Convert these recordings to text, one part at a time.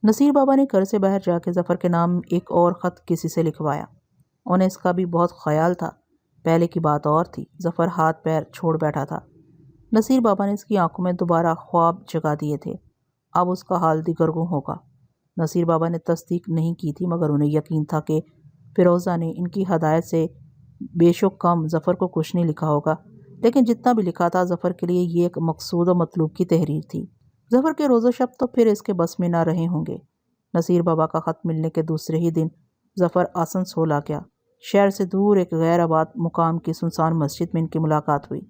نصیر بابا نے گھر سے باہر جا کے ظفر کے نام ایک اور خط کسی سے لکھوایا۔ انہیں اس کا بھی بہت خیال تھا۔ پہلے کی بات اور تھی، ظفر ہاتھ پیر چھوڑ بیٹھا تھا۔ نصیر بابا نے اس کی آنکھوں میں دوبارہ خواب جگا دیے تھے۔ اب اس کا حال دیگرگوں ہوگا۔ نصیر بابا نے تصدیق نہیں کی تھی، مگر انہیں یقین تھا کہ فیروزہ نے ان کی ہدایت سے بیش و کم ظفر کو کچھ نہیں لکھا ہوگا، لیکن جتنا بھی لکھا تھا ظفر کے لیے یہ ایک مقصود و مطلوب کی تحریر تھی۔ ظفر کے روز و شب تو پھر اس کے بس میں نہ رہے ہوں گے۔ نصیر بابا کا خط ملنے کے دوسرے ہی دن ظفر آسنسول آ گیا۔ شہر سے دور ایک غیر آباد مقام کی سنسان مسجد میں ان کی ملاقات ہوئی۔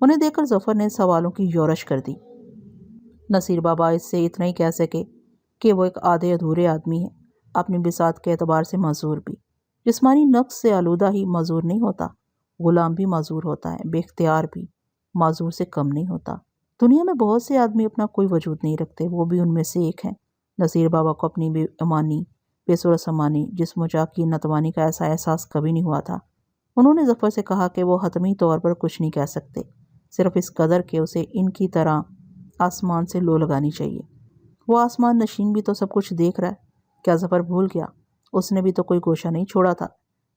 انہیں دیکھ کر ظفر نے سوالوں کی یورش کر دی۔ نصیر بابا اس سے اتنا ہی کہہ سکے کہ وہ ایک آدھے ادھورے آدمی ہے، اپنی بساط کے اعتبار سے معذور بھی۔ جسمانی نقص سے آلودہ ہی معذور نہیں ہوتا، غلام بھی معذور ہوتا ہے، بے اختیار بھی معذور سے کم نہیں ہوتا۔ دنیا میں بہت سے آدمی اپنا کوئی وجود نہیں رکھتے، وہ بھی ان میں سے ایک ہیں۔ نصیر بابا کو اپنی بے امانی، بے سر و سامانی، جسم و جاہ کی ناتوانی کا ایسا احساس کبھی نہیں ہوا تھا۔ انہوں نے ظفر سے کہا کہ وہ حتمی طور پر کچھ نہیں کہہ سکتے، صرف اس قدر کہ اسے ان کی طرح آسمان سے لو لگانی چاہیے۔ وہ آسمان نشین بھی تو سب کچھ دیکھ رہا ہے۔ کیا ظفر بھول گیا؟ اس نے بھی تو کوئی گوشہ نہیں چھوڑا تھا۔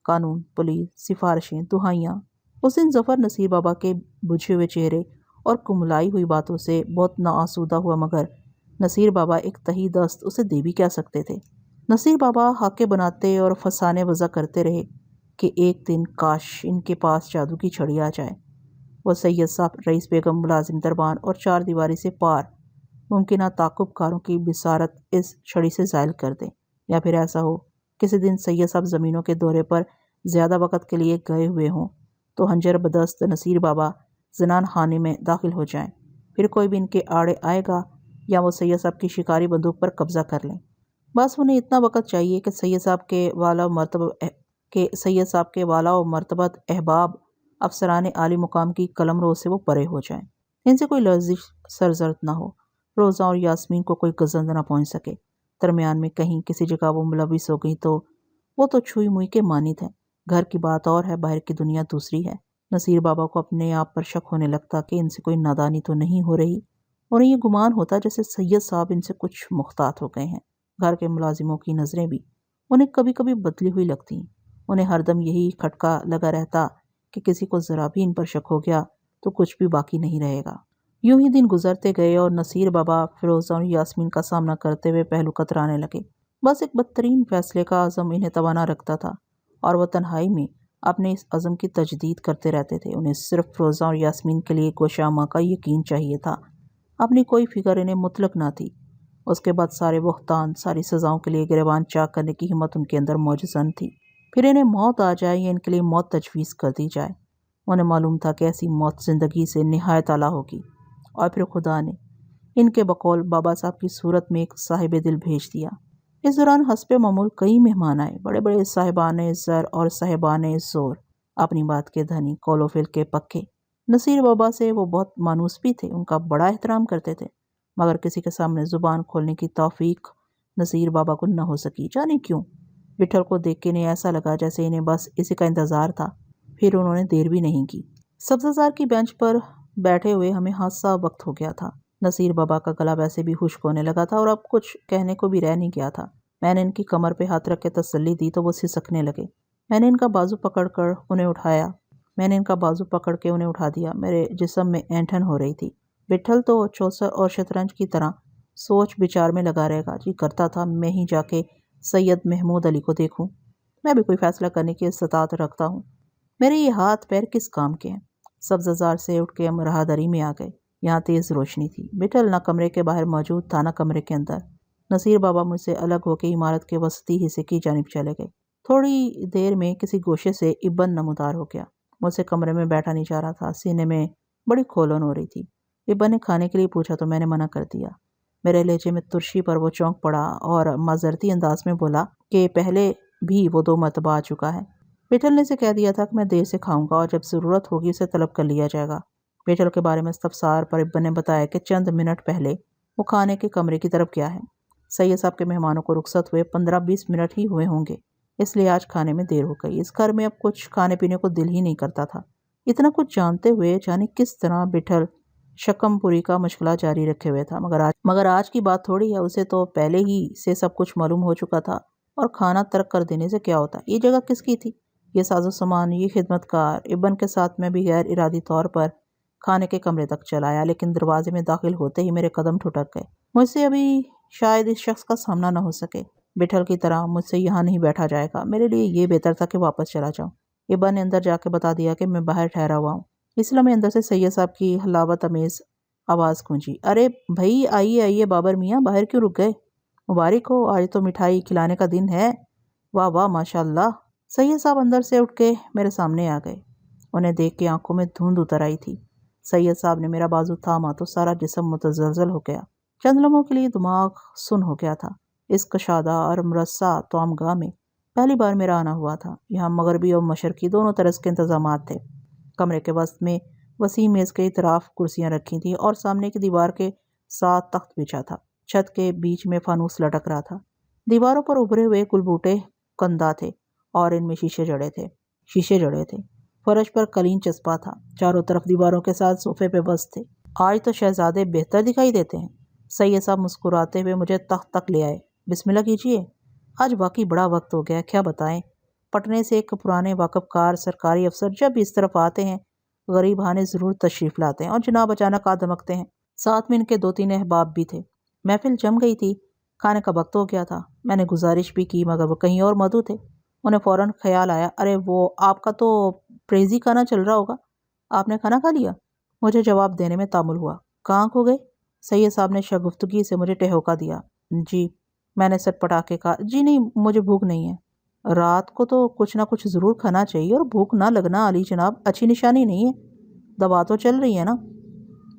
قانون، پولیس، سفارشیں، دہائیاں۔ اس دن ظفر نصیر بابا کے بجھے ہوئے چہرے اور کملائی ہوئی باتوں سے بہت ناآسودہ ہوا، مگر نصیر بابا ایک تہی دست اسے دے بھی کیا سکتے تھے۔ نصیر بابا ہاکے بناتے اور فسانے وضع کرتے رہے کہ ایک دن کاش ان کے پاس جادو کی چھڑی آ جائے۔ وہ سید صاحب، رئیس بیگم، ملازم دربان اور چار دیواری سے پار ممکنہ تعاقب کاروں کی بصارت اس چھڑی سے زائل کر دیں، یا پھر ایسا ہو کسی دن سید صاحب زمینوں کے دورے پر زیادہ وقت کے لیے گئے ہوئے ہوں تو ہنجر بدست نصیر بابا زنان خانے میں داخل ہو جائیں، پھر کوئی بھی ان کے آڑے آئے گا یا وہ سید صاحب کی شکاری بندوق پر قبضہ کر لیں۔ بس انہیں اتنا وقت چاہیے کہ سید صاحب کے والا و مرتبت احباب افسران عالی مقام کی قلم رو سے وہ پرے ہو جائیں، ان سے کوئی لرزش سرزرد نہ ہو، روزہ اور یاسمین کو کوئی گزند نہ پہنچ سکے۔ درمیان میں کہیں کسی جگہ وہ ملوث ہو گئی تو وہ تو چھوئی موئی کے مانند ہے۔ گھر کی بات اور ہے، باہر کی دنیا دوسری ہے۔ نصیر بابا کو اپنے آپ پر شک ہونے لگتا کہ ان سے کوئی نادانی تو نہیں ہو رہی۔ انہیں یہ گمان ہوتا جیسے سید صاحب ان سے کچھ محتاط ہو گئے ہیں۔ گھر کے ملازموں کی نظریں بھی انہیں کبھی کبھی بدلی ہوئی لگتی ہیں۔ انہیں ہر دم یہی کھٹکا لگا رہتا کہ کسی کو ذرا بھی ان پر شک ہو گیا تو کچھ بھی باقی نہیں رہے گا۔ یوں ہی دن گزرتے گئے اور نصیر بابا فیروزہ اور یاسمین کا سامنا کرتے ہوئے پہلو کترانے لگے۔ بس ایک بدترین فیصلے کا عزم انہیں توانا رکھتا تھا، اور وہ تنہائی میں اپنے اس عزم کی تجدید کرتے رہتے تھے۔ انہیں صرف فیروزہ اور یاسمین کے لیے گوشامہ کا یقین چاہیے تھا، اپنی کوئی فکر انہیں مطلق نہ تھی۔ اس کے بعد سارے بہتان، ساری سزاؤں کے لیے گریبان چاک کرنے کی ہمت ان کے اندر موجزن تھی۔ پھر انہیں موت آ جائے یا ان کے لیے موت تجویز کر دی جائے، انہیں معلوم تھا کہ ایسی موت زندگی سے نہایت اعلیٰ ہوگی۔ اور پھر خدا نے ان کے بقول بابا صاحب کی صورت میں ایک صاحب دل بھیج دیا۔ اس دوران حسب معمول کئی مہمان آئے، بڑے بڑے صاحبان زر اور صاحبان زور، اپنی بات کے دھنی، قول و فعل کے پکے۔ نصیر بابا سے وہ بہت مانوس بھی تھے، ان کا بڑا احترام کرتے تھے، مگر کسی کے سامنے زبان کھولنے کی توفیق نصیر بابا کو نہ ہو سکی۔ جانے کیوں؟ بٹھل کو دیکھ کے انہیں ایسا لگا جیسے انہیں بس اسی کا انتظار تھا۔ پھر انہوں نے دیر بھی نہیں کی۔ سبزہ زار کی بینچ پر بیٹھے ہوئے ہمیں حادثہ وقت ہو گیا تھا۔ نصیر بابا کا گلا ویسے بھی خشک ہونے لگا تھا اور اب کچھ کہنے کو بھی رہ نہیں گیا تھا۔ میں نے ان کی کمر پہ ہاتھ رکھ کے تسلی دی تو وہ سسکنے لگے۔ میں نے ان کا بازو پکڑ کے انہیں اٹھا دیا۔ میرے جسم میں اینٹھن ہو رہی تھی۔ بٹھل تو چوسر اور شطرنج کی طرح سوچ بچار میں لگا رہے گا۔ جی کرتا تھا میں ہی جا کے سید محمود علی کو دیکھوں، میں بھی کوئی فیصلہ کرنے کی استطاعت رکھتا ہوں۔ میرے یہ ہاتھ پیر کس کام کے ہیں؟ سبزہ زار سے اٹھ کے ہم راہداری میں آ گئے۔ یہاں تیز روشنی تھی۔ بٹھل نہ کمرے کے باہر موجود تھا نہ کمرے کے اندر۔ نصیر بابا مجھ سے الگ ہو کے عمارت کے وسطی حصے کی جانب چلے گئے۔ تھوڑی دیر میں کسی گوشے سے ابن نمودار ہو گیا۔ مجھ سے کمرے میں بیٹھا نہیں جا رہا تھا، سینے میں بڑی کھولن ہو رہی تھی۔ ابن نے کھانے کے لیے پوچھا تو میں نے منع کر دیا۔ میرے لہجے میں ترشی پر وہ چونک پڑا اور معذرتی انداز میں بولا کہ پہلے بھی وہ 2 مرتبہ آ چکا ہے۔ بٹھل نے اسے کہہ دیا تھا کہ میں دیر سے کھاؤں گا اور جب ضرورت ہوگی اسے طلب کر لیا جائے گا۔ بٹھل کے بارے میں استفسار پر ابن نے بتایا کہ چند منٹ پہلے وہ کھانے کے کمرے کی طرف گیا ہے۔ سید صاحب کے مہمانوں کو رخصت ہوئے 15-20 منٹ ہی ہوئے ہوں گے، اس لیے آج کھانے میں دیر ہو گئی۔ اس گھر میں اب کچھ کھانے پینے کو دل ہی نہیں کرتا تھا۔ اتنا کچھ جانتے ہوئے جانے کس طرح بٹھل شکم پوری کا مشغلہ جاری رکھے ہوئے تھا، مگر آج کی بات تھوڑی ہے، اسے تو پہلے ہی سے سب کچھ معلوم ہو چکا تھا، اور کھانا ترک کر دینے سے کیا ہوتا۔ یہ جگہ کس کی تھی؟ یہ ساز و سامان، یہ خدمت کار۔ ابن کے ساتھ میں بھی غیر ارادی طور پر کھانے کے کمرے تک چل آیا، لیکن دروازے میں داخل ہوتے ہی میرے قدم ٹھٹک گئے۔ مجھ سے ابھی شاید اس شخص کا سامنا نہ ہو سکے، بٹھل کی طرح مجھ سے یہاں نہیں بیٹھا جائے گا۔ میرے لیے یہ بہتر تھا کہ واپس چلا جاؤں۔ ابن نے اندر جا کے بتا دیا کہ میں باہر ٹھہرا ہوا ہوں۔ اس لمحے اندر سے سید صاحب کی حلاوت امیز آواز گونجی، ارے بھائی آئیے آئیے بابر میاں، باہر کیوں رک گئے؟ مبارک ہو، آج تو مٹھائی کھلانے کا دن ہے۔ واہ واہ ماشاء اللہ۔ سید صاحب اندر سے اٹھ کے میرے سامنے آ گئے۔ انہیں دیکھ کے آنکھوں میں دھند اتر آئی تھی۔ سید صاحب نے میرا بازو تھاما تو سارا جسم متزلزل ہو گیا۔ چند لمحوں کے لیے دماغ سن ہو گیا تھا۔ اس کشادہ اور مرصع توامگاہ میں پہلی بار میرا آنا ہوا تھا۔ یہاں مغربی اور مشرقی دونوں طرز کے انتظامات تھے۔ کمرے کے وسط میں وسیع میز کے اطراف کرسیاں رکھی تھیں اور سامنے کی دیوار کے ساتھ تخت بچھا تھا۔ چھت کے بیچ میں فانوس لٹک رہا تھا۔ دیواروں پر ابھرے ہوئے گلبوٹے کندہ تھے اور ان میں شیشے جڑے تھے۔ فرش پر قلین چسپا تھا۔ چاروں طرف دیواروں کے ساتھ صوفے پہ بست تھے۔ آج تو شہزادے بہتر دکھائی دیتے ہیں۔ سید صاحب مسکراتے ہوئے مجھے تخت تک لے آئے۔ بسم اللہ کیجیے۔ آج واقعی بڑا وقت ہو گیا، کیا بتائیں۔ پٹنے سے ایک پرانے واقف کار سرکاری افسر جب بھی اس طرف آتے ہیں غریب خانے ضرور تشریف لاتے ہیں اور جناب اچانک آ دمکتے ہیں۔ ساتھ میں ان کے 2-3 احباب بھی تھے۔ محفل جم گئی تھی، کھانے کا وقت ہو گیا تھا۔ میں نے گزارش بھی کی مگر وہ کہیں اور مدعو تھے۔ انہیں فوراً خیال آیا، ارے وہ آپ کا تو پریزی کھانا چل رہا ہوگا، آپ نے کھانا کھا لیا؟ مجھے جواب دینے میں تعمل ہوا۔ کہاں کھو گئے؟ سید صاحب نے شگفتگی سے مجھے ٹہوکا دیا۔ جی، میں نے سٹ پٹا کے کہا، جی نہیں، مجھے بھوک نہیں ہے۔ رات کو تو کچھ نہ کچھ ضرور کھانا چاہیے، اور بھوک نہ لگنا علی جناب اچھی نشانی نہیں ہے۔ دوا تو چل رہی ہے نا؟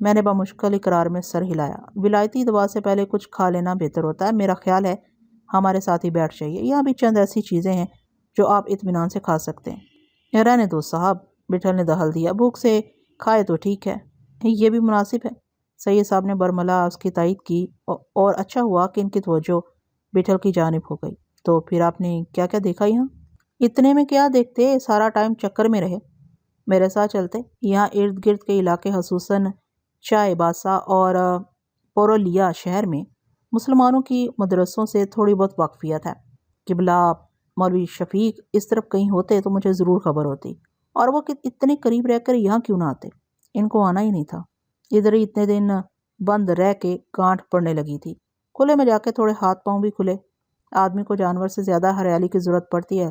میں نے بمشکل اقرار میں سر ہلایا۔ ولایتی دوا سے پہلے کچھ کھا لینا بہتر ہوتا ہے، میرا خیال ہے ہمارے ساتھ ہی بیٹھ جائیے، یہاں بھی چند ایسی چیزیں ہیں جو آپ اطمینان سے کھا سکتے ہیں۔ رہنے دو صاحب، بٹھل نے دخل دیا، بھوک سے کھائے تو ٹھیک ہے، یہ بھی مناسب ہے۔ سید صاحب نے برملا اس کی تائید کی، اور اچھا ہوا کہ ان کی توجہ بٹھل کی جانب ہو گئی۔ تو پھر آپ نے کیا کیا دیکھا یہاں؟ اتنے میں کیا دیکھتے، سارا ٹائم چکر میں رہے، میرے ساتھ چلتے۔ یہاں ارد گرد کے علاقے خصوصاً چائے باسا اور پورولیا شہر میں مسلمانوں کی مدرسوں سے تھوڑی بہت واقفیت ہے۔ قبلہ مولوی شفیق اس طرف کہیں ہوتے تو مجھے ضرور خبر ہوتی، اور وہ اتنے قریب رہ کر یہاں کیوں نہ آتے؟ ان کو آنا ہی نہیں تھا۔ ادھر ہی اتنے دن بند رہ کے گانٹھ پڑنے لگی تھی۔ کھلے میں جا کے تھوڑے ہاتھ پاؤں بھی کھلے۔ آدمی کو جانور سے زیادہ ہریالی کی ضرورت پڑتی ہے،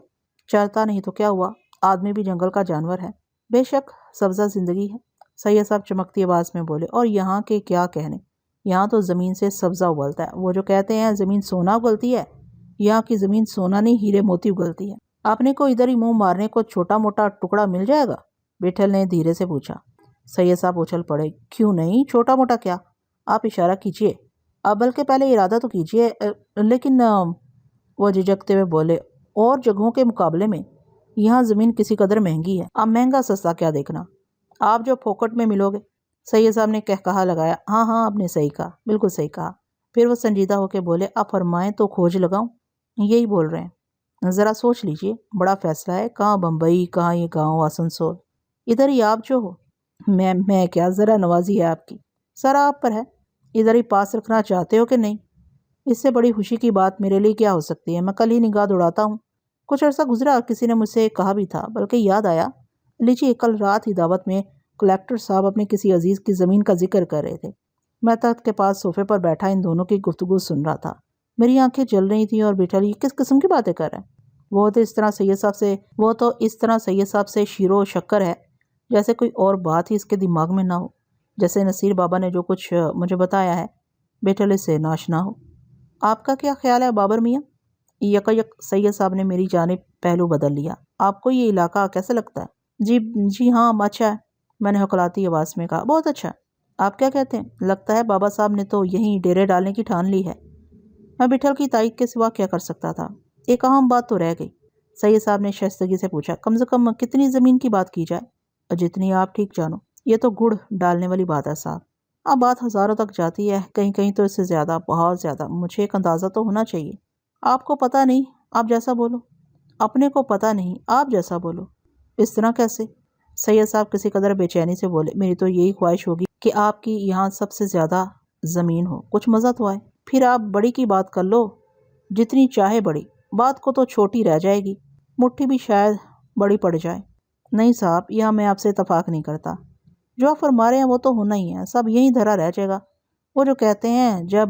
چرتا نہیں تو کیا ہوا، آدمی بھی جنگل کا جانور ہے۔ بے شک سبزہ زندگی ہے، سید صاحب چمکتی آواز میں بولے، اور یہاں کے کیا کہنے، یہاں تو زمین سے سبزہ اگلتا ہے۔ وہ جو کہتے ہیں زمین سونا اگلتی ہے، یہاں کی زمین سونا نہیں ہیرے موتی اگلتی ہے۔ اپنے کو ادھر ہی منہ مارنے کو چھوٹا موٹا ٹکڑا مل جائے گا؟ بٹھل نے دھیرے سے پوچھا۔ سید صاحب اچھل پڑے، کیوں نہیں، چھوٹا موٹا کیا، آپ اشارہ کیجئے، بلکہ پہلے ارادہ تو کیجئے۔ لیکن وہ جھجکتے ہوئے بولے، اور جگہوں کے مقابلے میں یہاں زمین کسی قدر مہنگی ہے۔ اب مہنگا سستا کیا دیکھنا، آپ جو پھوکٹ میں ملو گے۔ سید صاحب نے کہا لگایا، ہاں ہاں آپ نے صحیح کہا، بالکل صحیح کہا۔ پھر وہ سنجیدہ ہو کے بولے، آپ فرمائیں تو کھوج لگاؤں؟ یہی بول رہے ہیں، ذرا سوچ لیجئے، بڑا فیصلہ ہے، کہاں بمبئی، کہاں یہ گاؤں آسنسول، ادھر ہی آپ جو ہو۔ میں کیا، ذرا نوازی ہے آپ کی، سارا آپ پر ہے، ادھر ہی پاس رکھنا چاہتے ہو کہ نہیں؟ اس سے بڑی خوشی کی بات میرے لیے کیا ہو سکتی ہے، میں کل ہی نگاہ دوڑاتا ہوں۔ کچھ عرصہ گزرا، کسی نے مجھ سے کہا بھی تھا، بلکہ یاد آیا، لیجیے کل رات ہی دعوت میں کلیکٹر صاحب اپنے کسی عزیز کی زمین کا ذکر کر رہے تھے۔ میں تخت کے پاس صوفے پر بیٹھا ان دونوں کی گفتگو سن رہا تھا۔ میری آنکھیں جل رہی تھیں، اور بٹھل یہ کس قسم کی باتیں کر رہے ہیں؟ وہ تو اس طرح سید صاحب سے شیر و شکر ہے جیسے کوئی اور بات ہی اس کے دماغ میں نہ ہو، جیسے نصیر بابا نے جو کچھ مجھے بتایا ہے بٹھل اس سے ناشنا ہو۔ آپ کا کیا خیال ہے بابر میاں؟ یک سید صاحب نے میری جانب پہلو بدل لیا۔ آپ کو یہ علاقہ کیسا لگتا ہے؟ جی ہاں اچھا ہے، میں نے حکلاتی آواز میں کہا، بہت اچھا ہے۔ آپ کیا کہتے ہیں؟ لگتا ہے بابا صاحب نے تو یہیں ڈیرے ڈالنے کی ٹھان لی ہے۔ میں بٹھل کی تائید کے سوا کیا کر سکتا تھا؟ ایک اہم بات تو رہ گئی، سید صاحب نے شائستگی سے پوچھا، کم سے کم کتنی زمین کی بات کی جائے؟ جتنی آپ ٹھیک جانو۔ یہ تو گڑ ڈالنے والی بات ہے صاحب، اب بات ہزاروں تک جاتی ہے، کہیں تو اس سے زیادہ، بہت زیادہ۔ مجھے ایک اندازہ تو ہونا چاہیے۔ آپ کو پتہ نہیں، آپ جیسا بولو۔ اپنے کو پتہ نہیں، آپ جیسا بولو۔ اس طرح کیسے؟ سید صاحب کسی قدر بے چینی سے بولے، میری تو یہی خواہش ہوگی کہ آپ کی یہاں سب سے زیادہ زمین ہو، کچھ مزہ تو آئے۔ پھر آپ بڑی کی بات کر لو، جتنی چاہے بڑی، بات کو تو چھوٹی رہ جائے گی، مٹھی بھی شاید بڑی پڑ جائے۔ نہیں صاحب، یہاں میں آپ سے اتفاق نہیں کرتا، جو آپ فرما رہے ہیں وہ تو ہونا ہی ہے، سب یہیں دھرا رہ جائے گا۔ وہ جو کہتے ہیں جب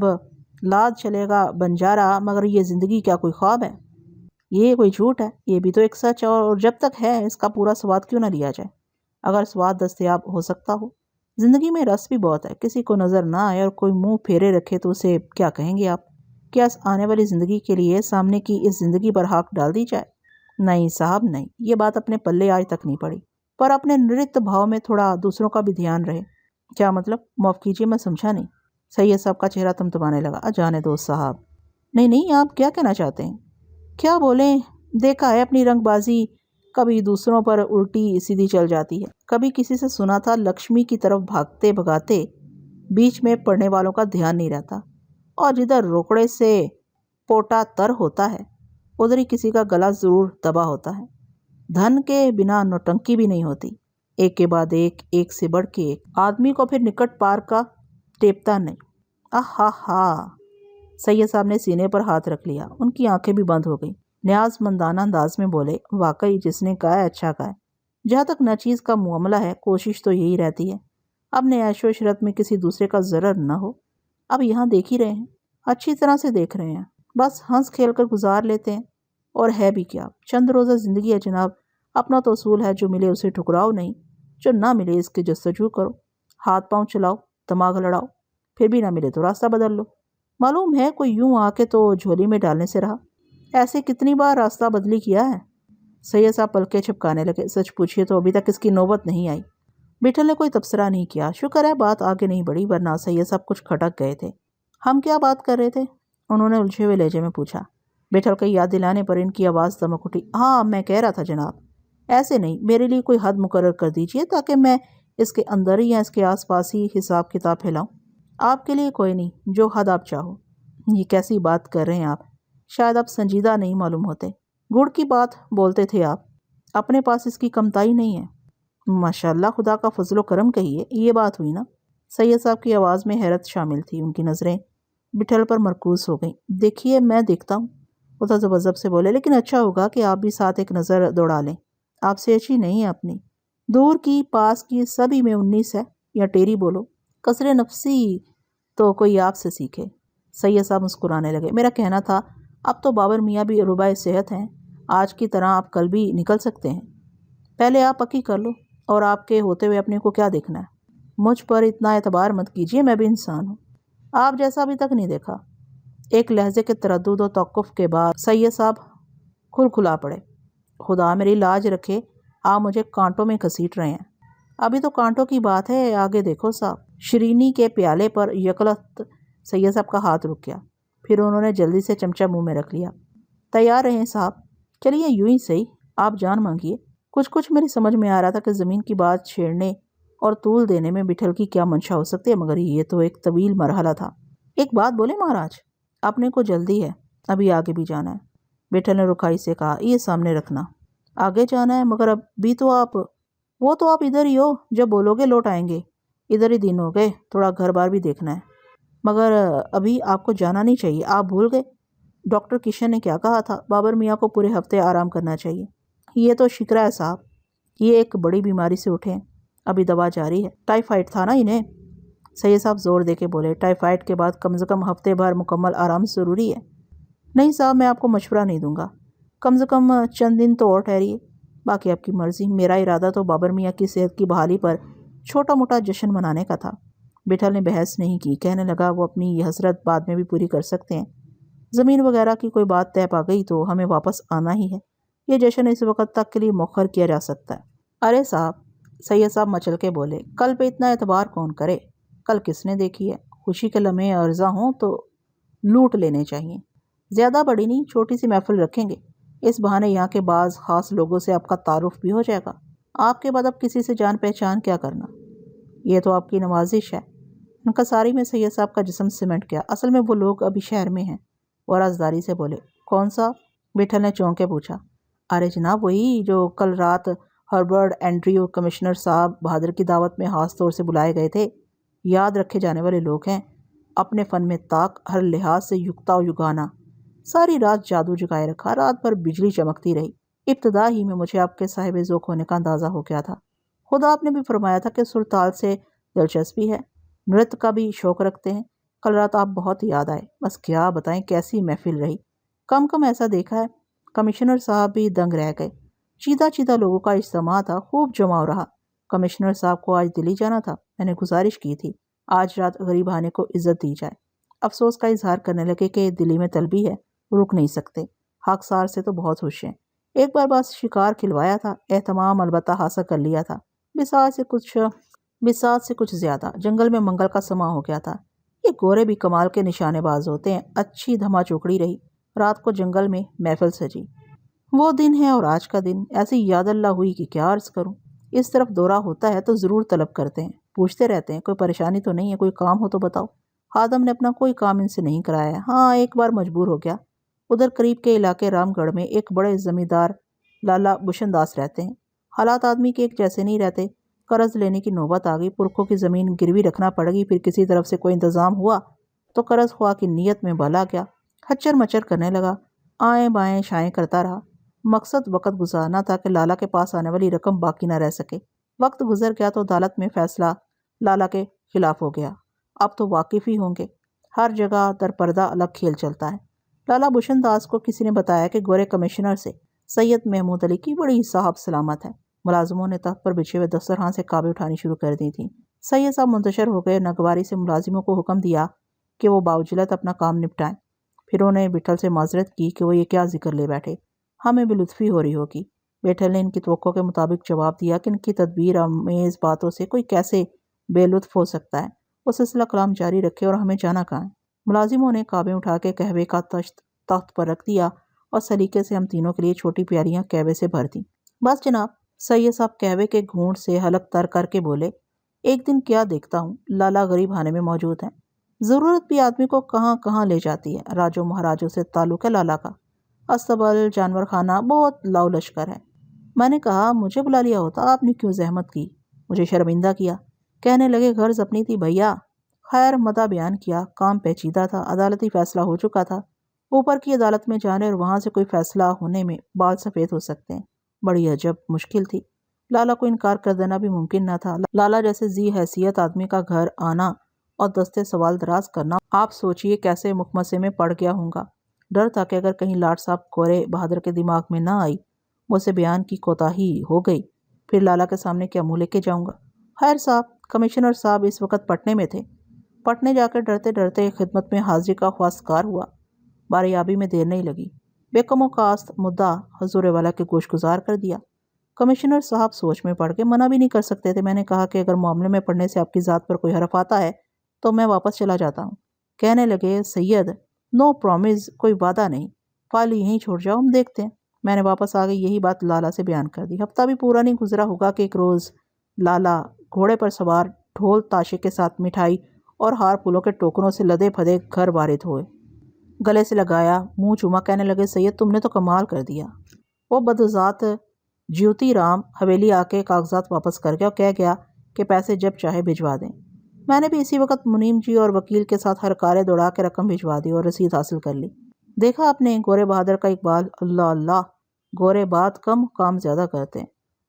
لاد چلے گا بنجارا، مگر یہ زندگی کیا کوئی خواب ہے؟ یہ کوئی جھوٹ ہے، یہ بھی تو ایک سچ ہے، اور جب تک ہے اس کا پورا سواد کیوں نہ لیا جائے، اگر سواد دستیاب ہو سکتا ہو۔ زندگی میں رس بھی بہت ہے، کسی کو نظر نہ آئے اور کوئی منہ پھیرے رکھے تو اسے کیا کہیں گے آپ؟ کیا اس آنے والی زندگی کے لیے سامنے کی اس زندگی پر ہاک ڈال دی جائے؟ نہیں صاحب نہیں، یہ بات اپنے پلے آج تک نہیں پڑی، پر اپنے نرت بھاؤ میں تھوڑا دوسروں کا بھی دھیان رہے۔ کیا مطلب؟ معاف کیجیے، میں سمجھا نہیں۔ سید صاحب کا چہرہ تمتمانے لگا۔ جانے دو صاحب۔ نہیں، آپ کیا کہنا چاہتے ہیں؟ کیا بولیں، دیکھا ہے اپنی رنگ بازی کبھی دوسروں پر الٹی سیدھی چل جاتی ہے، کبھی کسی سے سنا تھا لکشمی کی طرف بھاگتے بھگاتے بیچ میں پڑنے والوں کا دھیان نہیں رہتا، اور جدھر روکڑے سے پوٹا تر ہوتا ہے ادھر ہی کسی کا گلا ضرور دبا ہوتا ہے۔ دھن کے بنا نوٹنکی بھی نہیں ہوتی، ایک کے بعد ایک سے بڑھ کے ایک، آدمی کو پھر نکٹ پار کا ٹیپتا نہیں۔ ہا سید صاحب نے سینے پر ہاتھ رکھ لیا، ان کی آنکھیں بھی بند ہو گئیں۔ نیاز مندانہ انداز میں بولے، واقعی جس نے کہا ہے اچھا کہا ہے۔ جہاں تک ناچیز کا معاملہ ہے، کوشش تو یہی رہتی ہے اپنے عیش و عشرت میں کسی دوسرے کا ضرر نہ ہو۔ اب یہاں دیکھ ہی رہے ہیں، اچھی طرح سے دیکھ رہے ہیں، بس ہنس کھیل کر گزار لیتے ہیں، اور ہے بھی کیا، چند روزہ زندگی ہے جناب۔ اپنا تو اصول ہے، جو ملے اسے ٹھکراؤ نہیں، جو نہ ملے اس کی جستجو کرو، ہاتھ پاؤں چلاؤ، دماغ لڑاؤ، پھر بھی نہ ملے تو راستہ بدل لو۔ معلوم ہے کوئی یوں آ کے تو جھولی میں ڈالنے سے رہا، ایسے کتنی بار راستہ بدلی کیا ہے؟ سید صاحب پلکیں چھپکانے لگے۔ سچ پوچھیے تو ابھی تک اس کی نوبت نہیں آئی۔ بیٹھل نے کوئی تبصرہ نہیں کیا۔ شکر ہے بات آگے نہیں بڑھی، ورنہ سید صاحب کچھ کھٹک گئے تھے۔ ہم کیا بات کر رہے تھے؟ انہوں نے الجھے ہوئے لہجے میں پوچھا۔ بیٹھل کے یاد دلانے پر ان کی آواز دمک اٹھی۔ ہاں، میں کہہ رہا تھا جناب، ایسے نہیں، میرے لیے کوئی حد مقرر کر دیجئے تاکہ میں اس کے اندر ہی یا اس کے آس پاس ہی حساب کتاب پھیلاؤں۔ آپ کے لیے کوئی نہیں، جو حد آپ چاہو۔ یہ کیسی بات کر رہے ہیں آپ؟ شاید آپ سنجیدہ نہیں معلوم ہوتے۔ گڑ کی بات بولتے تھے آپ، اپنے پاس اس کی کمتائی نہیں ہے۔ ماشاءاللہ، خدا کا فضل و کرم کہیے، یہ بات ہوئی نا؟ سید صاحب کی آواز میں حیرت شامل تھی، ان کی نظریں بٹھل پر مرکوز ہو گئیں۔ دیکھیے میں دیکھتا ہوں، وہ تذبذب سے بولے، لیکن اچھا ہوگا کہ آپ بھی ساتھ ایک نظر دوڑا لیں۔ آپ سے اچھی نہیں ہے اپنی، دور کی پاس کی سبھی میں 19 ہے، یا ٹیری بولو، قصر نفسی تو کوئی آپ سے سیکھے۔ سید صاحب مسکرانے لگے۔ میرا کہنا تھا، اب تو بابر میاں بھی ربائے صحت ہیں، آج کی طرح آپ کل بھی نکل سکتے ہیں۔ پہلے آپ پکی کر لو، اور آپ کے ہوتے ہوئے اپنے کو کیا دیکھنا ہے؟ مجھ پر اتنا اعتبار مت کیجیے، میں بھی انسان ہوں، آپ جیسا ابھی تک نہیں دیکھا۔ ایک لہجے کے تردد و توقف کے بعد سید صاحب کھلا پڑے۔ خدا میری لاج رکھے، آپ مجھے کانٹوں میں گھسیٹ رہے ہیں۔ ابھی تو کانٹوں کی بات ہے، آگے دیکھو صاحب۔ شرینی کے پیالے پر یکلخت سید صاحب کا ہاتھ رک گیا، پھر انہوں نے جلدی سے چمچہ منہ میں رکھ لیا۔ تیار رہیں صاحب، چلیے یوں ہی صحیح، آپ جان مانگیے۔ کچھ میری سمجھ میں آ رہا تھا کہ زمین کی بات چھیڑنے اور طول دینے میں بٹھل کی کیا منشا ہو سکتی ہے، مگر یہ تو ایک طویل مرحلہ تھا۔ ایک بات بولے مہاراج، اپنے کو جلدی ہے، ابھی آگے بھی جانا ہے۔ بٹھل نے رکھائی سے کہا، یہ سامنے رکھنا۔ آگے جانا ہے، مگر ابھی تو آپ، وہ تو آپ ادھر ہی ہو، جب بولو گے لوٹ آئیں گے۔ ادھر ہی دن ہو گئے، تھوڑا گھر بار بھی دیکھنا ہے، مگر ابھی آپ کو جانا نہیں چاہیے، آپ بھول گئے ڈاکٹر کشن نے کیا کہا تھا، بابر میاں کو پورے ہفتے آرام کرنا چاہیے۔ یہ تو شکرا ہے صاحب، یہ ایک بڑی بیماری سے اٹھے، ابھی دوا جاری ہے۔ ٹائیفائڈ تھا نا انہیں؟ سید صاحب زور دے کے بولے، ٹائیفائڈ کے بعد کم سے کم ہفتے بھر مکمل آرام ضروری ہے۔ نہیں صاحب، میں آپ کو مشورہ نہیں دوں گا، کم سے کم چند دن تو اور ٹھہریے، باقی آپ کی مرضی۔ میرا ارادہ تو بابر میاں کی صحت کی بحالی پر چھوٹا موٹا جشن منانے کا تھا۔ بٹھل نے بحث نہیں کی، کہنے لگا، وہ اپنی یہ حسرت بعد میں بھی پوری کر سکتے ہیں، زمین وغیرہ کی کوئی بات طے پا گئی تو ہمیں واپس آنا ہی ہے، یہ جشن اس وقت تک کے لیے مؤخر کیا جا سکتا ہے۔ ارے صاحب، سید صاحب مچل کے بولے، کل پہ اتنا اعتبار کون کرے؟ کل کس نے دیکھی ہے؟ خوشی کے لمحے عرضہ ہوں تو لوٹ لینے چاہیے۔ زیادہ بڑی نہیں، چھوٹی سی محفل رکھیں گے، اس بہانے یہاں کے بعض خاص لوگوں سے آپ کا تعارف بھی ہو جائے گا۔ آپ کے بعد اب کسی سے جان پہچان کیا کرنا، یہ تو آپ کی نوازش ہے۔ انکساری میں سید صاحب کا جسم سمٹ گیا۔ اصل میں وہ لوگ ابھی شہر میں ہیں، وہ رازداری سے بولے۔ کون سا؟ بٹھل نے چونک کے پوچھا۔ ارے جناب، وہی جو کل رات ہربرٹ اینڈریو کمشنر صاحب بہادر کی دعوت میں خاص طور سے بلائے گئے تھے۔ یاد رکھے جانے والے لوگ ہیں، اپنے فن میں طاق، ہر لحاظ سے یکتا و یگانا۔ ساری رات جادو جگائے رکھا، رات بھر بجلی چمکتی رہی۔ ابتدا ہی میں مجھے آپ کے صاحب ذوق ہونے کا اندازہ ہو گیا تھا۔ خود آپ نے بھی فرمایا تھا کہ سرتال سے دلچسپی ہے، نرت کا بھی شوق رکھتے ہیں۔ کل رات آپ بہت یاد آئے، بس کیا بتائیں کیسی محفل رہی۔ کم ایسا دیکھا ہے، کمشنر صاحب بھی دنگ رہ گئے۔ چیدہ چیدہ لوگوں کا اجتماع تھا، خوب جماؤ رہا۔ کمشنر صاحب کو آج دلی جانا تھا، میں نے گزارش کی تھی آج رات غریب آنے کو عزت دی جائے۔ افسوس کا اظہار کرنے لگے کہ دلی میں طلبی ہے، رک نہیں سکتے۔ خاکسار سے تو بہت خوش ہیں، ایک بار بس شکار کھلوایا تھا، اہتمام البتہ حاصل کر لیا تھا، بساط سے کچھ زیادہ۔ جنگل میں منگل کا سماں ہو گیا تھا۔ یہ گورے بھی کمال کے نشانے باز ہوتے ہیں۔ اچھی دھما چوکڑی رہی، رات کو جنگل میں محفل سجی۔ وہ دن ہے اور آج کا دن ایسی یاد اللہ ہوئی کہ کیا عرض کروں۔ اس طرف دورہ ہوتا ہے تو ضرور طلب کرتے ہیں، پوچھتے رہتے ہیں کوئی پریشانی تو نہیں ہے، کوئی کام ہو تو بتاؤ۔ خادم نے اپنا کوئی کام ان سے نہیں کرایا ہے، ہاں ایک بار مجبور ہو گیا۔ ادھر قریب کے علاقے رام گڑھ میں ایک بڑے زمیندار لالا بشن داس رہتے ہیں۔ حالات آدمی کے ایک جیسے نہیں رہتے، قرض لینے کی نوبت آ گئی، پرکھوں کی زمین گروی رکھنا پڑ گئی، پھر کسی طرف سے کوئی انتظام ہوا تو قرض خواہ کی نیت میں بھلا گیا، کھچر مچر کرنے لگا، آئیں بائیں شائیں کرتا رہا۔ مقصد وقت گزارنا تھا کہ لالا کے پاس آنے والی رقم باقی نہ رہ سکے۔ وقت گزر گیا تو عدالت میں فیصلہ لالا کے خلاف ہو گیا۔ اب تو واقف ہی ہوں گے، ہر جگہ در پردہ الگ کھیل چلتا ہے۔ لالا بشن داس کو کسی نے بتایا کہ گورے کمشنر سے سید محمود علی کی بڑی صاحب سلامت ہے۔ ملازموں نے تخت پر بچھے ہوئے دسترخوان سے کعبے اٹھانی شروع کر دی تھیں۔ سید صاحب منتشر ہو گئے، نگواری سے ملازموں کو حکم دیا کہ وہ باوجلت اپنا کام نپٹائیں۔ پھر انہوں نے بٹھل سے معذرت کی کہ وہ یہ کیا ذکر لے بیٹھے، ہمیں بے لطفی ہو رہی ہوگی۔ بٹھل نے ان کی توقع کے مطابق جواب دیا کہ ان کی تدبیر آمیز باتوں سے کوئی کیسے بے لطف ہو سکتا ہے، وہ سلسلہ کلام جاری رکھے اور ہمیں جانا کہاں ہے۔ ملازموں نے کعبے اٹھا کے قہوے کا تخت پر رکھ دیا اور سلیقے سے ہم تینوں کے لیے چھوٹی پیالیاں قہوے سے بھر دیں۔ بس جناب، سید صاحب قہوے کے گھونٹ سے حلق تر کر کے بولے، ایک دن کیا دیکھتا ہوں لالا غریب خانے میں موجود ہیں۔ ضرورت بھی آدمی کو کہاں کہاں لے جاتی ہے، راجوں مہاراجوں سے تعلق ہے لالا کا، استبل جانور خانہ بہت لاؤ لشکر ہے۔ میں نے کہا مجھے بلا لیا ہوتا، آپ نے کیوں زحمت کی، مجھے شرمندہ کیا۔ کہنے لگے غرض اپنی تھی بھیا۔ خیر مدعا بیان کیا، کام پیچیدہ تھا، عدالتی فیصلہ ہو چکا تھا، اوپر کی عدالت میں جانے اور وہاں سے کوئی فیصلہ ہونے میں بال سفید ہو سکتے ہیں۔ بڑی عجب مشکل تھی، لالا کو انکار کر دینا بھی ممکن نہ تھا۔ لالا جیسے ذی حیثیت آدمی کا گھر آنا اور دستے سوال دراز کرنا، آپ سوچئے کیسے مخمصے میں پڑ گیا ہوں گا۔ ڈر تھا کہ اگر کہیں لاٹ صاحب گورے بہادر کے دماغ میں نہ آئی، مجھ سے بیان کی کوتاہی ہو گئی، پھر لالا کے سامنے کیا منہ لے کے جاؤں گا۔ خیر صاحب، کمشنر صاحب اس وقت پٹنے میں تھے۔ پٹنے جا کر ڈرتے ڈرتے خدمت میں حاضری کا خواستگار ہوا۔ باریابی میں دیر نہیں لگی، بے کم و کاست مدعا حضور والا کے گوش گزار کر دیا۔ کمشنر صاحب سوچ میں پڑ گئے، منع بھی نہیں کر سکتے تھے۔ میں نے کہا کہ اگر معاملے میں پڑھنے سے آپ کی ذات پر کوئی حرف آتا ہے تو میں واپس چلا جاتا ہوں۔ کہنے لگے سید نو پرومس، کوئی وعدہ نہیں، فائل یہیں چھوڑ جاؤ، ہم دیکھتے ہیں۔ میں نے واپس آ گئی یہی بات لالا سے بیان کر دی۔ ہفتہ بھی پورا نہیں گزرا ہوگا کہ ایک روز لالا گھوڑے پر سوار، ڈھول تاشے کے ساتھ مٹھائی اور ہار پھولوں کے ٹوکروں سے لدے پھدے گھر وارد ہوئے۔ گلے سے لگایا، منہ چوما، کہنے لگے سید تم نے تو کمال کر دیا۔ وہ بدذات جیوتی رام حویلی آ کے کاغذات واپس کر گیا اور کہہ گیا کہ پیسے جب چاہے بھجوا دیں۔ میں نے بھی اسی وقت منیم جی اور وکیل کے ساتھ ہر کارے دوڑا کے رقم بھجوا دی اور رسید حاصل کر لی۔ دیکھا آپ نے گورے بہادر کا اقبال، اللہ اللہ، گورے بات کم کام زیادہ کرتے ہیں،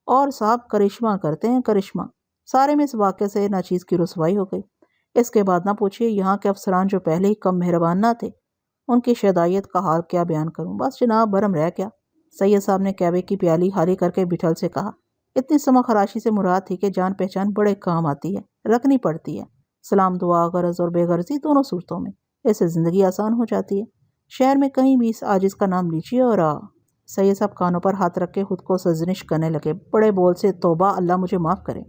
اور صاحب کرشمہ کرتے ہیں کرشمہ۔ سارے میں اس واقعے سے ناچیز کی رسوائی ہو گئی۔ اس کے بعد نہ پوچھئے یہاں کے افسران جو پہلے ہی کم مہربان نہ تھے، ان کی شدائیت کا حال کیا بیان کروں۔ بس جناب بھرم رہ گیا۔ سید صاحب نے قہوے کی پیالی خالی کر کے بٹھل سے کہا، اتنی سما خراشی سے مراد تھی کہ جان پہچان بڑے کام آتی ہے، رکھنی پڑتی ہے، سلام دعا غرض اور بے غرضی دونوں صورتوں میں، اس سے زندگی آسان ہو جاتی ہے۔ شہر میں کہیں بھی اس عاجز کا نام لیجیے اور سید صاحب کانوں پر ہاتھ رکھ کے خود کو سرزنش کرنے لگے، بڑے بول سے، توبہ، اللہ مجھے معاف کرے۔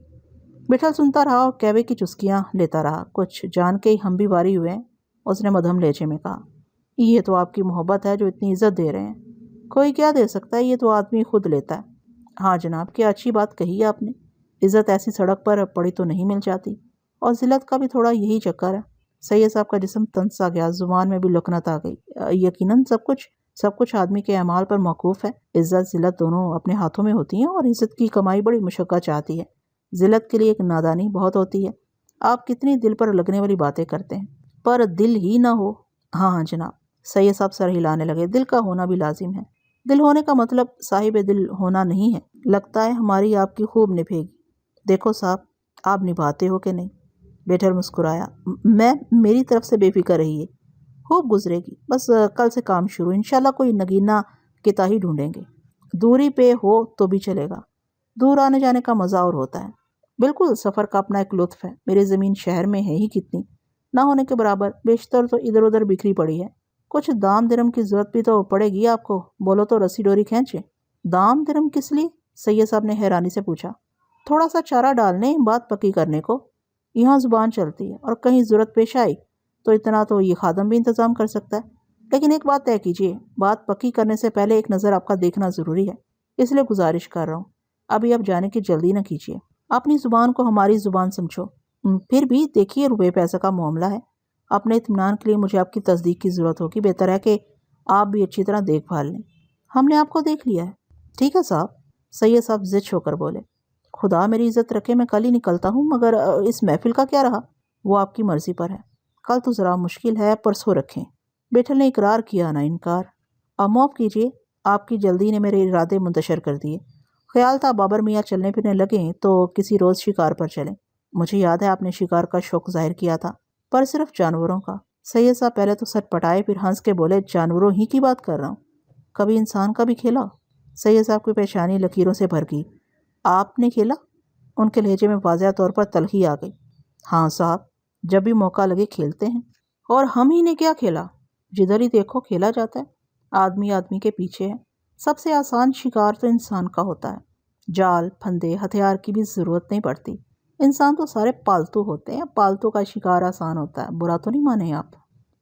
بٹھل سنتا رہا اور قہوے کی چسکیاں لیتا رہا۔ کچھ جان کے ہی ہم بھی واری ہوئے ہیں، اس نے مدھم لہجے میں کہا۔ یہ تو آپ کی محبت ہے جو اتنی عزت دے رہے ہیں۔ کوئی کیا دے سکتا ہے، یہ تو آدمی خود لیتا ہے۔ ہاں جناب، کیا اچھی بات کہی ہے آپ نے، عزت ایسی سڑک پر پڑی تو نہیں مل جاتی، اور ذلت کا بھی تھوڑا یہی چکر ہے۔ سید صاحب کا جسم تنس سا گیا، زبان میں بھی لکنت آ گئی۔ یقیناً سب کچھ آدمی کے اعمال پر موقوف ہے۔ عزت ذلت دونوں اپنے ہاتھوں میں ہوتی ہیں، اور عزت کی کمائی بڑی مشقت چاہتی ہے، ذلت کے لیے ایک نادانی بہت ہوتی ہے۔ آپ کتنی دل پر لگنے والی باتیں کرتے ہیں، پر دل ہی نہ ہو۔ ہاں ہاں جناب، سید صاحب سر ہلانے لگے۔ دل کا ہونا بھی لازم ہے، دل ہونے کا مطلب صاحب دل ہونا نہیں ہے۔ لگتا ہے ہماری آپ کی خوب نبھے گی۔ دیکھو صاحب، آپ نبھاتے ہو کہ نہیں؟ بیٹھل مسکرایا۔ میری طرف سے بے فکر رہیے، خوب گزرے گی، بس کل سے کام شروع، انشاءاللہ کوئی نگینہ کتا ہی ڈھونڈیں گے، دوری پہ ہو تو بھی چلے گا، دور آنے جانے کا مزہ اور ہوتا ہے۔ بالکل، سفر کا اپنا ایک لطف ہے۔ میری زمین شہر میں ہے ہی کتنی، نہ ہونے کے برابر، بیشتر تو ادھر ادھر بکھری پڑی ہے۔ کچھ دام درم کی ضرورت بھی تو پڑے گی آپ کو، بولو تو رسی ڈوری کھینچے۔ دام درم کس لیے؟ سید صاحب نے حیرانی سے پوچھا۔ تھوڑا سا چارہ ڈالنے، بات پکی کرنے کو، یہاں زبان چلتی ہے، اور کہیں ضرورت پیش آئی تو اتنا تو یہ خادم بھی انتظام کر سکتا ہے۔ لیکن ایک بات طے کیجیے، بات پکی کرنے سے پہلے ایک نظر آپ کا دیکھنا ضروری ہے، اس لیے گزارش کر رہا ہوں، ابھی آپ جانے کی جلدی نہ کیجیے، اپنی زبان کو ہماری زبان سمجھو۔ پھر بھی دیکھیے، روپے پیسے کا معاملہ ہے، اپنے اطمینان کے لیے مجھے آپ کی تصدیق کی ضرورت ہوگی، بہتر ہے کہ آپ بھی اچھی طرح دیکھ بھال لیں۔ ہم نے آپ کو دیکھ لیا ہے۔ ٹھیک ہے صاحب، سید صاحب ضد ہو کر بولے۔ خدا میری عزت رکھے، میں کل ہی نکلتا ہوں، مگر اس محفل کا کیا رہا؟ وہ آپ کی مرضی پر ہے، کل تو ذرا مشکل ہے، پرسوں رکھیں۔ بیٹھل نے اقرار کیا نہ انکار۔ اب معاف کیجیے، آپ کی جلدی نے میرے ارادے منتشر کر دیے۔ خیال تھا بابر میاں چلنے پھرنے لگیں تو کسی روز شکار پر چلیں۔ مجھے یاد ہے آپ نے شکار کا شوق ظاہر کیا تھا، پر صرف جانوروں کا۔ سید صاحب پہلے تو سر پٹائے، پھر ہنس کے بولے، جانوروں ہی کی بات کر رہا ہوں، کبھی انسان کا بھی کھیلا؟ سید صاحب کی پیشانی لکیروں سے بھر گئی۔ آپ نے کھیلا؟ ان کے لہجے میں واضح طور پر تلخی آ گئی۔ ہاں صاحب، جب بھی موقع لگے کھیلتے ہیں۔ اور ہم ہی نے کیا کھیلا؟ جدھر ہی دیکھو کھیلا جاتا ہے، آدمی آدمی کے پیچھے ہے۔ سب سے آسان شکار تو انسان کا ہوتا ہے، جال پھندے ہتھیار کی بھی ضرورت نہیں پڑتی۔ انسان تو سارے پالتو ہوتے ہیں، پالتو کا شکار آسان ہوتا ہے، برا تو نہیں مانے آپ؟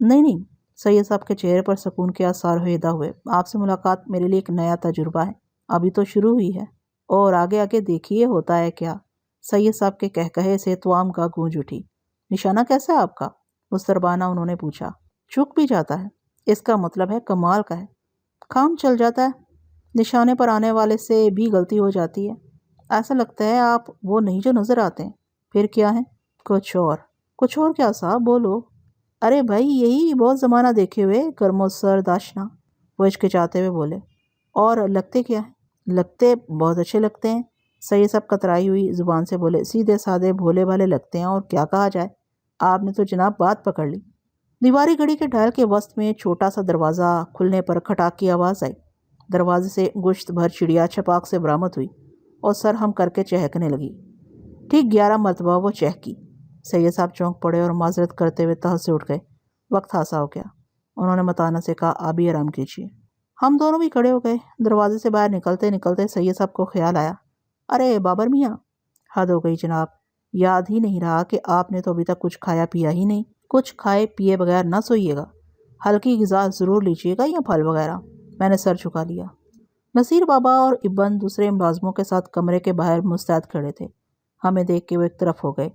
نہیں نہیں، سید صاحب کے چہرے پر سکون کے آثار ہویدا ہوئے۔ آپ سے ملاقات میرے لیے ایک نیا تجربہ ہے، ابھی تو شروع ہوئی ہے، اور آگے آگے دیکھیے ہوتا ہے کیا۔ سید صاحب کے کہکہے سے توام گاہ گونج اٹھی۔ نشانہ کیسا ہے آپ کا؟ مستربانہ انہوں نے پوچھا۔ چوک بھی جاتا ہے، اس کا مطلب ہے کمال کا ہے۔ کام چل جاتا ہے، نشانے پر آنے والے سے بھی غلطی ہو جاتی ہے۔ ایسا لگتا ہے آپ وہ نہیں جو نظر آتے ہیں۔ پھر کیا ہے؟ کچھ اور۔ کچھ اور کیا صاحب، بولو۔ ارے بھائی، یہی بہت زمانہ دیکھے ہوئے گرم و سرد آشنا، وہ ہچکچاتے ہوئے بولے۔ اور لگتے کیا ہیں؟ لگتے بہت اچھے لگتے ہیں، سید صاحب کترائی ہوئی زبان سے بولے۔ سیدھے سادے بھولے بھالے لگتے ہیں، اور کیا کہا جائے، آپ نے تو جناب بات پکڑ لی۔ دیواری گھڑی کے ڈھال کے وسط میں چھوٹا سا دروازہ کھلنے پر کھٹاک کی آواز آئی۔ دروازے سے گشت بھر چڑیا چھپاک سے برآمد ہوئی اور سر ہم کر کے چہکنے لگی۔ ٹھیک 11 مرتبہ وہ چہکی۔ سید صاحب چونک پڑے اور معذرت کرتے ہوئے تحت سے اٹھ گئے۔ وقت ہاسا ہو گیا، انہوں نے متانہ سے کہا، آپ بھی آرام کیجیے۔ ہم دونوں بھی کھڑے ہو گئے۔ دروازے سے باہر نکلتے نکلتے سید صاحب کو خیال آیا، ارے بابر میاں، حد ہو گئی جناب، یاد ہی نہیں رہا کہ آپ نے تو ابھی تک کچھ کھایا پیا ہی نہیں۔ کچھ کھائے پیے بغیر نہ سوئیے گا، ہلکی غذا ضرور لیجیے گا، یا پھل وغیرہ۔ میں نے سر جھکا لیا۔ نصیر بابا اور ابن دوسرے ملازموں کے ساتھ کمرے کے باہر مستعد کھڑے تھے۔ ہمیں دیکھ کے وہ ایک طرف ہو گئے۔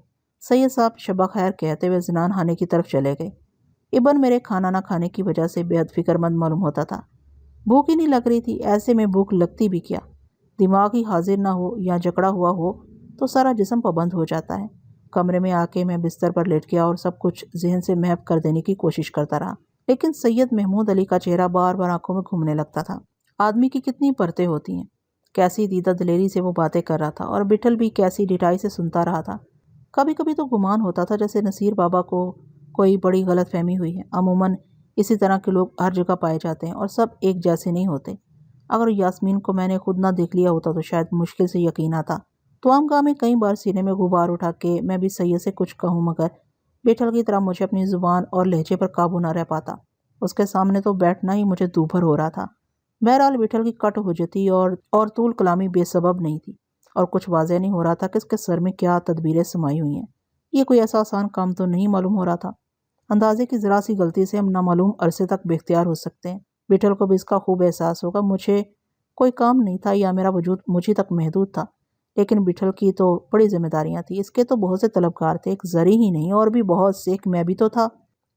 سید صاحب شبہ خیر کہتے ہوئے زنان خانے کی طرف چلے گئے۔ ابن میرے کھانا نہ کھانے کی وجہ سے بے حد فکر مند معلوم ہوتا تھا۔ بھوک ہی نہیں لگ رہی تھی، ایسے میں بھوک لگتی بھی کیا، دماغ ہی حاضر نہ ہو یا جکڑا ہوا ہو تو سارا جسم پابند ہو جاتا ہے۔ کمرے میں آ کے میں بستر پر لیٹ گیا اور سب کچھ ذہن سے محو کر دینے کی کوشش کرتا رہا، لیکن سید محمود علی کا چہرہ بار بار آنکھوں میں گھومنے لگتا تھا۔ آدمی کی کتنی پرتیں ہوتی ہیں، کیسی دیدہ دلیری سے وہ باتیں کر رہا تھا، اور بٹھل بھی کیسی ڈٹائی سے سنتا رہا تھا۔ کبھی کبھی تو گمان ہوتا تھا جیسے نصیر بابا کو کوئی بڑی غلط فہمی ہوئی ہے۔ عموماً اسی طرح کے لوگ ہر جگہ پائے جاتے ہیں، اور سب ایک جیسے نہیں ہوتے۔ اگر یاسمین کو میں نے خود نہ دیکھ لیا ہوتا تو شاید مشکل سے یقین آتا۔ توام گاہ میں کئی بار سینے میں غبار اٹھا کے میں بھی سید سے کچھ کہوں، مگر بیٹھل کی طرح مجھے اپنی زبان اور لہجے پر قابو نہ رہ پاتا۔ اس کے سامنے تو بیٹھنا ہی مجھے دوبھر ہو رہا تھا۔ بہرحال بیٹھل کی کٹ ہو جاتی اور طول کلامی بے سبب نہیں تھی، اور کچھ واضح نہیں ہو رہا تھا کہ اس کے سر میں کیا تدبیریں سمائی ہوئی ہیں۔ یہ کوئی ایسا آسان کام تو نہیں معلوم ہو رہا تھا۔ اندازے کی ذرا سی غلطی سے ہم نامعلوم عرصے تک بے اختیار ہو سکتے ہیں۔ بیٹھل کو بھی اس کا خوب احساس ہوگا۔ مجھے کوئی کام نہیں تھا، یا میرا وجود مجھے تک محدود تھا، لیکن بیٹھل کی تو بڑی ذمہ داریاں تھیں۔ اس کے تو بہت سے طلبگار تھے، ایک زری ہی نہیں، اور بھی بہت سے، ایک میں بھی تو تھا۔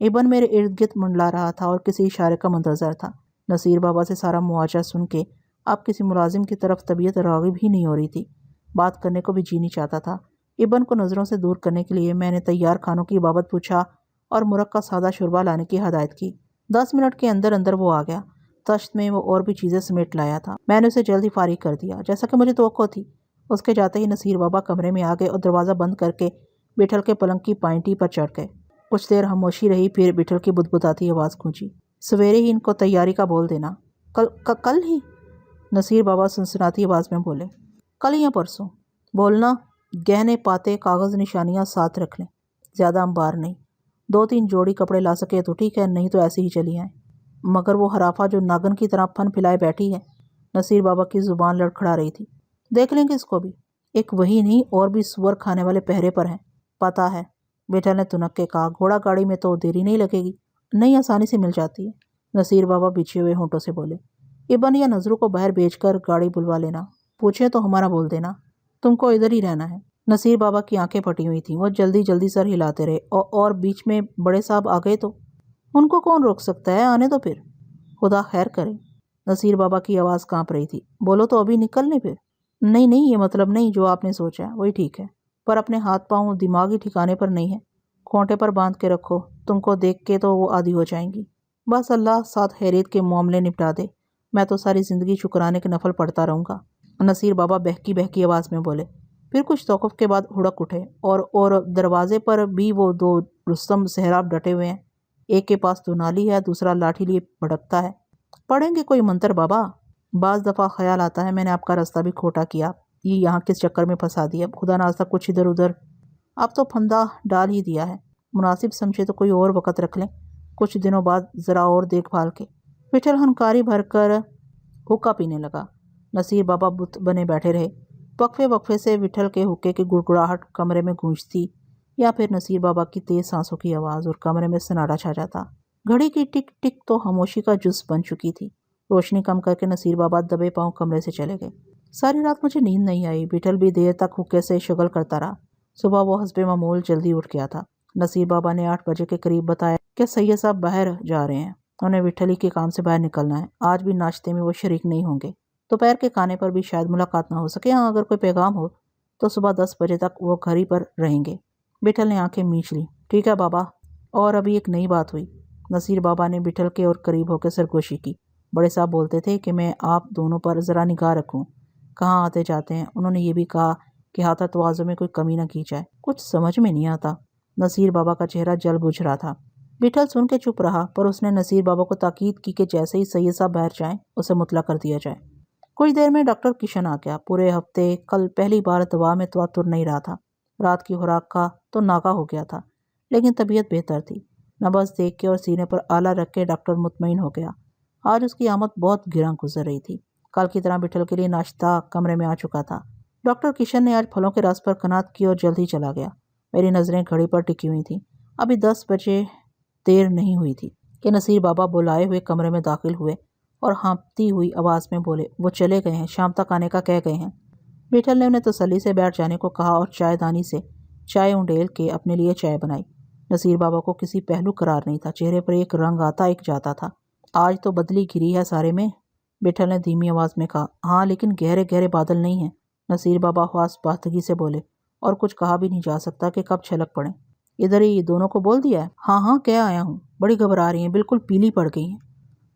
ابن میرے ارد گرد منڈلا رہا تھا اور کسی اشارے کا منتظر تھا۔ نصیر بابا سے سارا معاجزہ سن کے اب کسی ملازم کی طرف طبیعت راغب ہی نہیں ہو رہی تھی، بات کرنے کو بھی جی نہیں چاہتا تھا۔ ابن کو نظروں سے دور کرنے کے لیے میں نے تیار کھانوں کی بابت پوچھا اور مرغ کا سادہ شوربہ لانے کی ہدایت کی۔ 10 منٹ کے اندر اندر وہ آ گیا۔ تشت میں وہ اور بھی چیزیں سمیٹ لایا تھا۔ میں نے اسے جلدی فارغ کر دیا جیسا کہ مجھے توقع تھی۔ اس کے جاتے ہی نصیر بابا کمرے میں آ گئے اور دروازہ بند کر کے بٹھل کے پلنگ کی پائنٹی پر چڑھ گئے۔ کچھ دیر خاموشی رہی، پھر بٹھل کی بدبداتی آواز گونجی، سویرے ہی ان کو تیاری کا بول دینا۔ کل ہی؟ نصیر بابا سنسناتی آواز میں بولے۔ کل یا پرسوں؟ بولنا۔ گہنے پاتے کاغذ نشانیاں ساتھ رکھ لیں، زیادہ امبار نہیں۔ 2-3 جوڑی کپڑے لا سکے تو ٹھیک ہے، نہیں تو ایسے ہی چلی آئیں۔ مگر وہ حرافہ جو ناگن کی طرح پھن پھلائے بیٹھی ہے۔ نصیر بابا کی زبان لڑکھڑا رہی تھی۔ دیکھ لیں گے اس کو بھی، ایک وہی نہیں اور بھی سور کھانے والے پہرے پر ہیں۔ پتہ ہے، بیٹا نے تنک کے کہا۔ گھوڑا گاڑی میں تو دیری نہیں لگے گی؟ نہیں، آسانی سے مل جاتی ہے، نصیر بابا بچھے ہوئے ہونٹوں سے بولے۔ ابن یا نظروں کو باہر بھیج کر گاڑی بلوا لینا، پوچھے تو ہمارا بول دینا، تم کو ادھر ہی رہنا ہے۔ نصیر بابا کی آنکھیں پھٹی ہوئی تھیں، وہ جلدی جلدی سر ہلاتے رہے۔ اور بیچ میں بڑے صاحب آ گئے تو ان کو کون روک سکتا ہے، آنے تو پھر، خدا خیر کرے۔ نصیر بابا کی آواز کانپ رہی تھی۔ بولو تو ابھی نکل لیں پھر؟ نہیں، یہ مطلب نہیں، جو آپ نے سوچا ہے وہی ٹھیک ہے، پر اپنے ہاتھ پاؤں دماغی ٹھکانے پر نہیں ہے، کھونٹے پر باندھ کے رکھو، تم کو دیکھ کے تو وہ عادی ہو جائیں گی۔ بس اللہ ساتھ خیریت کے معاملے نپٹا دے، میں تو ساری زندگی شکرانے کے نفل پڑھتا رہوں گا، نصیر بابا بہکی بہکی آواز میں بولے۔ پھر کچھ توقف کے بعد ہڑک اٹھے اور دروازے پر بھی وہ 2 رستم صحراب ڈٹے ہوئے ہیں، ایک کے پاس دنالی ہے، دوسرا لاٹھی لیے بھڑکتا ہے۔ پڑھیں گے کوئی منتر بابا؟ بعض دفعہ خیال آتا ہے میں نے آپ کا راستہ بھی کھوٹا کیا، یہ یہاں کس چکر میں پھنسا دیا، خدا ناخواستہ کچھ ادھر ادھر، اب تو پھندا ڈال ہی دیا ہے، مناسب سمجھے تو کوئی اور وقت رکھ لیں، کچھ دنوں بعد ذرا اور دیکھ بھال کے۔ وٹھل ہنکاری بھر کر حکا پینے لگا۔ نصیر بابا بت بنے بیٹھے رہے۔ وقفے وقفے سے وٹھل کے حکے کی گڑگڑاہٹ کمرے میں گونجتی، یا پھر نصیر بابا کی تیز سانسوں کی آواز، اور کمرے میں سناٹا چھا جاتا۔ گھڑی کی ٹک ٹک تو خاموشی کا جز بن چکی تھی۔ روشنی کم کر کے نصیر بابا دبے پاؤں کمرے سے چلے گئے۔ ساری رات مجھے نیند نہیں آئی، وٹھل بھی دیر تک حکے سے شغل کرتا رہا۔ صبح وہ حسب معمول جلدی اٹھ گیا تھا۔ نصیر بابا نے 8 بجے کے قریب بتایا کہ سید صاحب باہر جا رہے ہیں، انہیں وٹھل ہی کے کام سے باہر نکلنا ہے، آج بھی ناشتے میں وہ شریک نہیں ہوں گے، دوپہر کے کھانے پر بھی شاید ملاقات نہ ہو سکے، ہاں اگر کوئی پیغام ہو تو صبح 10 بجے تک وہ گھر ہی پر رہیں گے۔ وٹھل نے آنکھیں میچ لیں۔ ٹھیک ہے بابا۔ اور ابھی ایک نئی بات ہوئی۔ نصیر بابا نے وٹھل کے اور قریب ہو کے سرگوشی کی۔ بڑے صاحب بولتے تھے کہ میں آپ دونوں پر ذرا نگاہ رکھوں، کہاں آتے جاتے ہیں، انہوں نے یہ بھی کہا کہ ہاتھ تواضع میں کوئی کمی نہ کی جائے۔ کچھ سمجھ میں نہیں آتا۔ نصیر بابا کا چہرہ جل بجھ رہا تھا۔ وٹھل سن کے چپ رہا، پر اس نے نصیر بابا کو تاکید کی کہ جیسے ہی سید صاحب باہر جائیں اسے مطلع کر دیا جائے۔ کچھ دیر میں ڈاکٹر کشن آ گیا۔ پورے ہفتے کل پہلی بار دوا میں تواتر نہیں رہا تھا۔ رات کی خوراک کا تو ناغہ ہو گیا تھا، لیکن طبیعت بہتر تھی۔ نبض دیکھ کے اور سینے پر آلہ رکھ کے ڈاکٹر مطمئن ہو گیا۔ آج اس کی آمد بہت گراں گزر رہی تھی۔ کل کی طرح وٹھل کے لیے ناشتہ کمرے میں آ چکا تھا۔ ڈاکٹر کشن نے آج پھلوں کے رس پر قناعت کی اور جلد ہی چلا گیا۔ میری نظریں گھڑی پر ٹکی ہوئی تھیں۔ ابھی 10 بجے دیر نہیں ہوئی تھی کہ نصیر بابا بلائے ہوئے کمرے میں داخل ہوئے اور ہانپتی ہوئی آواز میں بولے، وہ چلے گئے ہیں، شام تک آنے کا کہہ گئے ہیں۔ وٹھل نے انہیں تسلی سے بیٹھ جانے کو کہا اور چائے دانی سے چائے اونڈیل کے اپنے لیے چائے بنائی۔ نصیر بابا کو کسی پہلو قرار نہیں تھا، چہرے پر ایک رنگ آتا ایک جاتا تھا۔ آج تو بدلی گھری ہے سارے میں، وٹھل نے دھیمی آواز میں کہا۔ ہاں، لیکن گہرے گہرے بادل نہیں ہیں، نصیر بابا خواص باختگی سے بولے، اور کچھ کہا بھی نہیں جا سکتا کہ کب چھلک پڑیں۔ ادھر ہی دونوں کو بول دیا ہے؟ ہاں کہہ آیا ہوں، بڑی گھبرا رہی ہیں، بالکل پیلی پڑ گئی ہیں۔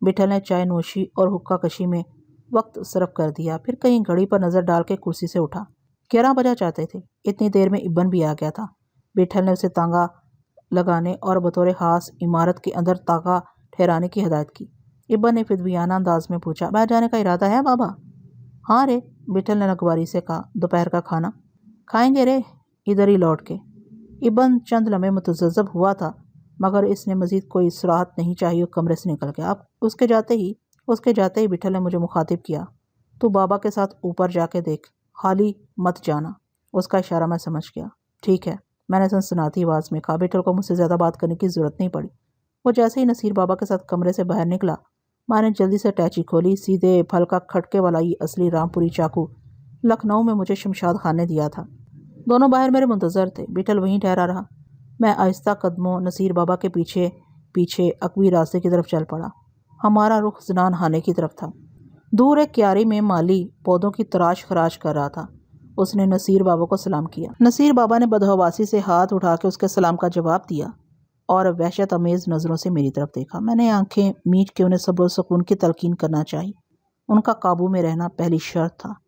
وٹھل نے چائے نوشی اور حقہ کشی میں وقت صرف کر دیا، پھر کہیں گھڑی پر نظر ڈال کے کرسی سے اٹھا۔ 11 بجا چاہتے تھے۔ اتنی دیر میں ابن بھی آ گیا تھا۔ وٹھل نے اسے تانگا لگانے اور بطور خاص عمارت کے اندر تانگا ٹھہرانے کی ہدایت کی۔ ابن نے فدویانہ انداز میں پوچھا، باہر جانے کا ارادہ ہے بابا؟ ہاں رے، وٹھل نے نگواری سے کہا۔ دوپہر کا کھانا کھائیں گے رے، ادھر ہی لوٹ کے؟ ابن چند لمحے متذبذب ہوا تھا، مگر اس نے مزید کوئی صراحت نہیں چاہی اور کمرے سے نکل گیا۔ اب اس کے جاتے ہی وٹھل نے مجھے مخاطب کیا، تو بابا کے ساتھ اوپر جا کے دیکھ، خالی مت جانا۔ اس کا اشارہ میں سمجھ گیا۔ ٹھیک ہے، میں نے سنسناتی آواز میں کہا۔ وٹھل کو مجھ سے زیادہ بات کرنے کی ضرورت نہیں پڑی۔ وہ جیسے ہی نصیر بابا کے ساتھ کمرے سے باہر نکلا، ماں نے جلدی سے ٹیچی کھولی۔ سیدھے پھل کا کھٹکے والا یہ اصلی رامپوری چاقو لکھنؤ میں مجھے شمشاد خان نے دیا تھا۔ دونوں باہر میرے منتظر تھے۔ وٹھل وہیں ٹھہرا رہا۔ میں آہستہ قدموں نصیر بابا کے پیچھے پیچھے اقوی راستے کی طرف چل پڑا۔ ہمارا رخ زنان خانے کی طرف تھا۔ دور ایک کیاری میں مالی پودوں کی تراش خراش کر رہا تھا۔ اس نے نصیر بابا کو سلام کیا۔ نصیر بابا نے بدحواسی سے ہاتھ اٹھا کے اس کے سلام کا جواب دیا اور وحشت امیز نظروں سے میری طرف دیکھا۔ میں نے آنکھیں میچ کے انہیں صبر و سکون کی تلقین کرنا چاہی۔ ان کا قابو میں رہنا پہلی شرط تھا۔